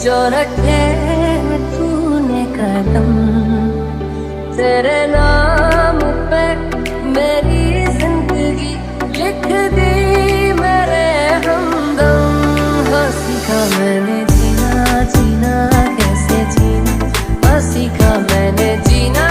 जो रखे तूने कदम, तेरे नाम पे मेरी जिंदगी लिख दी मेरे हमदम। हाँ सीखा मैंने जीना, जीना कैसे जीना, हाँ सीखा मैंने जीना